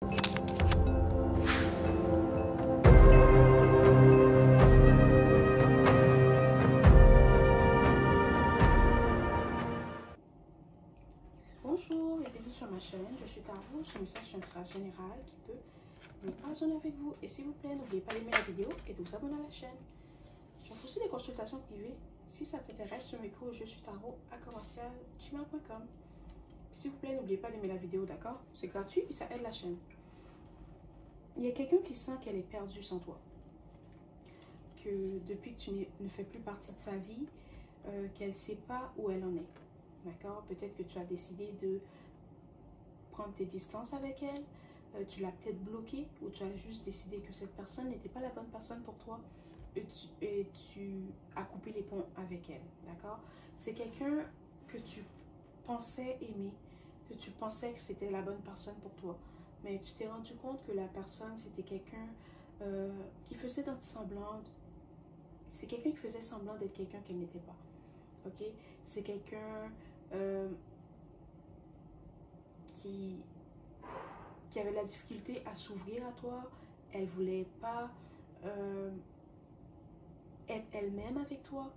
Bonjour et bienvenue sur ma chaîne, je suis Tarot. Ce message est un tirage général qui peut ne pas résonner avec vous. Et s'il vous plaît, n'oubliez pas d'aimer la vidéo et de vous abonner à la chaîne. J'offre aussi des consultations privées. Si ça t'intéresse, sur mes cours, je suis tarot@gmail.com. S'il vous plaît, n'oubliez pas d'aimer la vidéo, d'accord? C'est gratuit et ça aide la chaîne. Il y a quelqu'un qui sent qu'elle est perdue sans toi. Que depuis que tu ne fais plus partie de sa vie, qu'elle ne sait pas où elle en est. D'accord? Peut-être que tu as décidé de prendre tes distances avec elle. Tu l'as peut-être bloquée ou tu as juste décidé que cette personne n'était pas la bonne personne pour toi et tu as coupé les ponts avec elle. D'accord? C'est quelqu'un que tu pensais aimer, que tu pensais que c'était la bonne personne pour toi. Mais tu t'es rendu compte que la personne, c'était quelqu'un qui faisait semblant. C'est quelqu'un qui faisait semblant d'être quelqu'un qu'elle n'était pas. Ok? C'est quelqu'un qui avait de la difficulté à s'ouvrir à toi. Elle voulait pas être elle-même avec toi.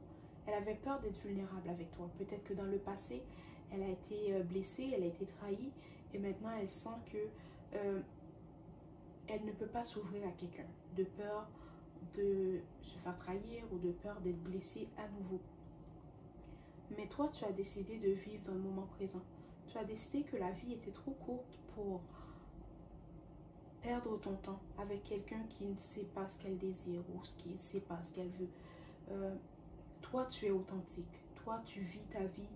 Elle avait peur d'être vulnérable avec toi. Peut-être que dans le passé, elle a été blessée, elle a été trahie et maintenant elle sent que elle ne peut pas s'ouvrir à quelqu'un de peur de se faire trahir ou de peur d'être blessée à nouveau. Mais toi, tu as décidé de vivre dans le moment présent. Tu as décidé que la vie était trop courte pour perdre ton temps avec quelqu'un qui ne sait pas ce qu'elle désire ou qui ne sait pas ce qu'elle veut. Toi, tu es authentique. Toi, tu vis ta vie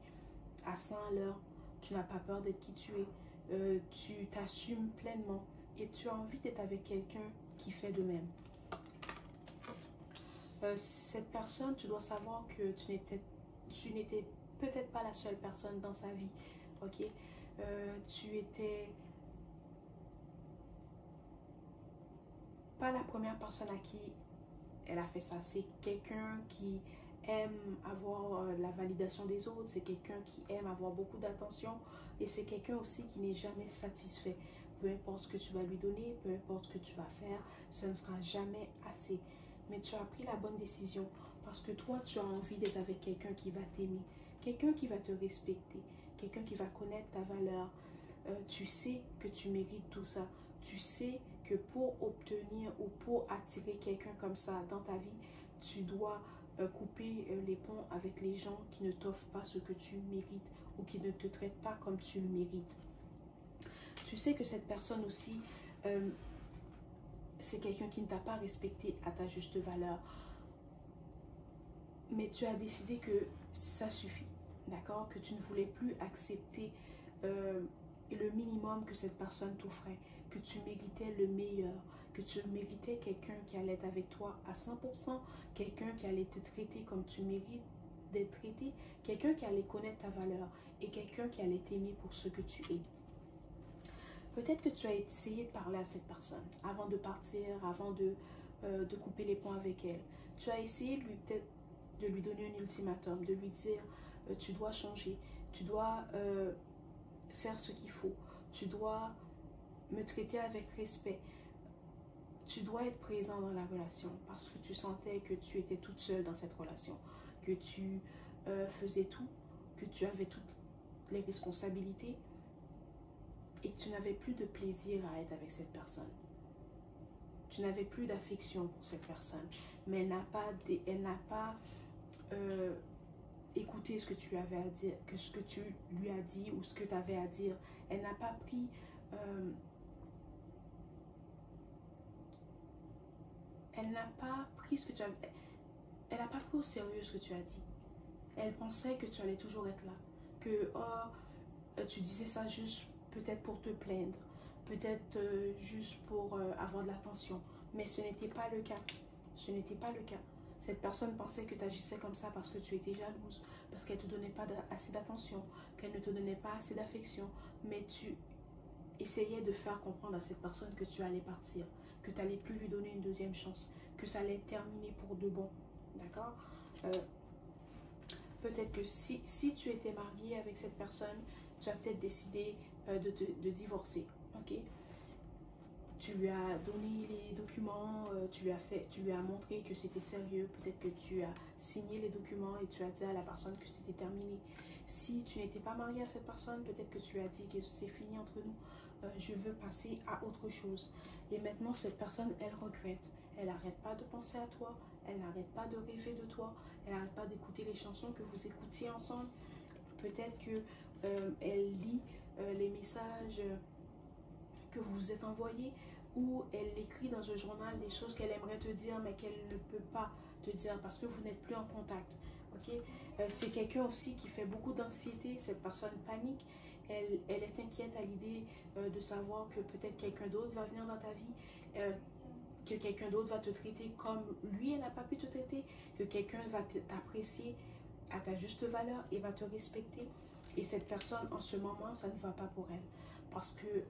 à 100 à l'heure. Tu n'as pas peur d'être qui tu es. Tu t'assumes pleinement et tu as envie d'être avec quelqu'un qui fait de même. Cette personne, tu dois savoir que tu n'étais peut-être pas la seule personne dans sa vie. Ok? Tu étais pas la première personne à qui elle a fait ça. C'est quelqu'un qui aime avoir la validation des autres. C'est quelqu'un qui aime avoir beaucoup d'attention. Et c'est quelqu'un aussi qui n'est jamais satisfait. Peu importe ce que tu vas lui donner, peu importe ce que tu vas faire, ce ne sera jamais assez. Mais tu as pris la bonne décision parce que toi, tu as envie d'être avec quelqu'un qui va t'aimer, quelqu'un qui va te respecter, quelqu'un qui va connaître ta valeur. Tu sais que tu mérites tout ça. Tu sais que pour obtenir ou pour attirer quelqu'un comme ça dans ta vie, tu dois couper les ponts avec les gens qui ne t'offrent pas ce que tu mérites ou qui ne te traitent pas comme tu le mérites. Tu sais que cette personne aussi, c'est quelqu'un qui ne t'a pas respecté à ta juste valeur. Mais tu as décidé que ça suffit, d'accord? Que tu ne voulais plus accepter le minimum que cette personne t'offrait, que tu méritais le meilleur, que tu méritais quelqu'un qui allait être avec toi à 100%, quelqu'un qui allait te traiter comme tu mérites d'être traité, quelqu'un qui allait connaître ta valeur et quelqu'un qui allait t'aimer pour ce que tu es. Peut-être que tu as essayé de parler à cette personne avant de partir, avant de couper les ponts avec elle. Tu as essayé peut-être de lui donner un ultimatum, de lui dire tu dois changer, tu dois faire ce qu'il faut, tu dois me traiter avec respect, tu dois être présent dans la relation parce que tu sentais que tu étais toute seule dans cette relation, que tu faisais tout, que tu avais toutes les responsabilités et que tu n'avais plus de plaisir à être avec cette personne. Tu n'avais plus d'affection pour cette personne, mais elle n'a pas écouté ce que tu avais à dire, que ce que tu lui as dit ou ce que tu avais à dire. Elle n'a pas pris ce que tu avais. Elle n'a pas pris au sérieux ce que tu as dit. Elle pensait que tu allais toujours être là, que tu disais ça juste peut-être pour te plaindre, peut-être juste pour avoir de l'attention. Mais ce n'était pas le cas. Ce n'était pas le cas. Cette personne pensait que tu agissais comme ça parce que tu étais jalouse, parce qu'elle ne te donnait pas assez d'attention, qu'elle ne te donnait pas assez d'affection. Mais tu essayais de faire comprendre à cette personne que tu allais partir, que tu n'allais plus lui donner une deuxième chance, que ça allait terminer pour de bon. D'accord? Peut-être que si tu étais marié avec cette personne, tu as peut-être décidé de divorcer. Ok? tu lui as donné les documents, tu lui as montré que c'était sérieux, peut-être que tu as signé les documents et tu as dit à la personne que c'était terminé. Si tu n'étais pas marié à cette personne, peut-être que tu as dit que c'est fini entre nous, je veux passer à autre chose. Et maintenant, cette personne, elle regrette. Elle n'arrête pas de penser à toi, elle n'arrête pas de rêver de toi, elle n'arrête pas d'écouter les chansons que vous écoutiez ensemble. Peut-être qu'elle lit les messages que vous vous êtes envoyés, ou elle écrit dans un journal des choses qu'elle aimerait te dire mais qu'elle ne peut pas te dire parce que vous n'êtes plus en contact. Ok, c'est quelqu'un aussi qui fait beaucoup d'anxiété. Cette personne panique, elle est inquiète à l'idée de savoir que peut-être quelqu'un d'autre va venir dans ta vie, que quelqu'un d'autre va te traiter comme lui, elle n'a pas pu te traiter, que quelqu'un va t'apprécier à ta juste valeur et va te respecter. Et cette personne, en ce moment, ça ne va pas pour elle. Parce que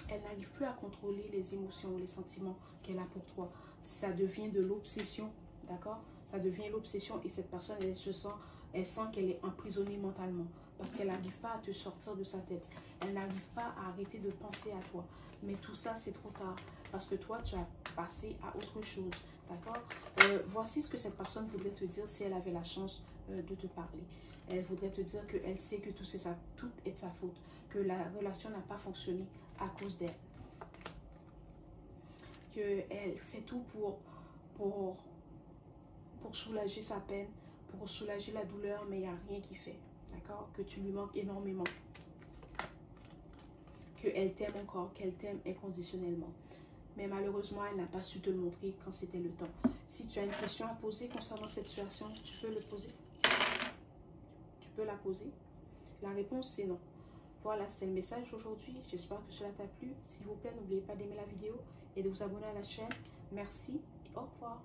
elle n'arrive plus à contrôler les émotions, les sentiments qu'elle a pour toi. Ça devient de l'obsession, d'accord? Ça devient l'obsession et cette personne, elle sent qu'elle est emprisonnée mentalement. Parce qu'elle n'arrive pas à te sortir de sa tête. Elle n'arrive pas à arrêter de penser à toi. Mais tout ça, c'est trop tard. Parce que toi, tu as passé à autre chose. D'accord? Voici ce que cette personne voudrait te dire si elle avait la chance de te parler. Elle voudrait te dire qu'elle sait que tout est de sa faute. Que la relation n'a pas fonctionné à cause d'elle. Qu'elle fait tout pour soulager sa peine, pour soulager la douleur, mais il n'y a rien qui fait. D'accord? Que tu lui manques énormément. Qu'elle t'aime encore, qu'elle t'aime inconditionnellement. Mais malheureusement, elle n'a pas su te le montrer quand c'était le temps. Si tu as une question à poser concernant cette situation, tu peux le poser. Tu peux la poser. La réponse, c'est non. Voilà, c'était le message d'aujourd'hui. J'espère que cela t'a plu. S'il vous plaît, n'oubliez pas d'aimer la vidéo et de vous abonner à la chaîne. Merci et au revoir.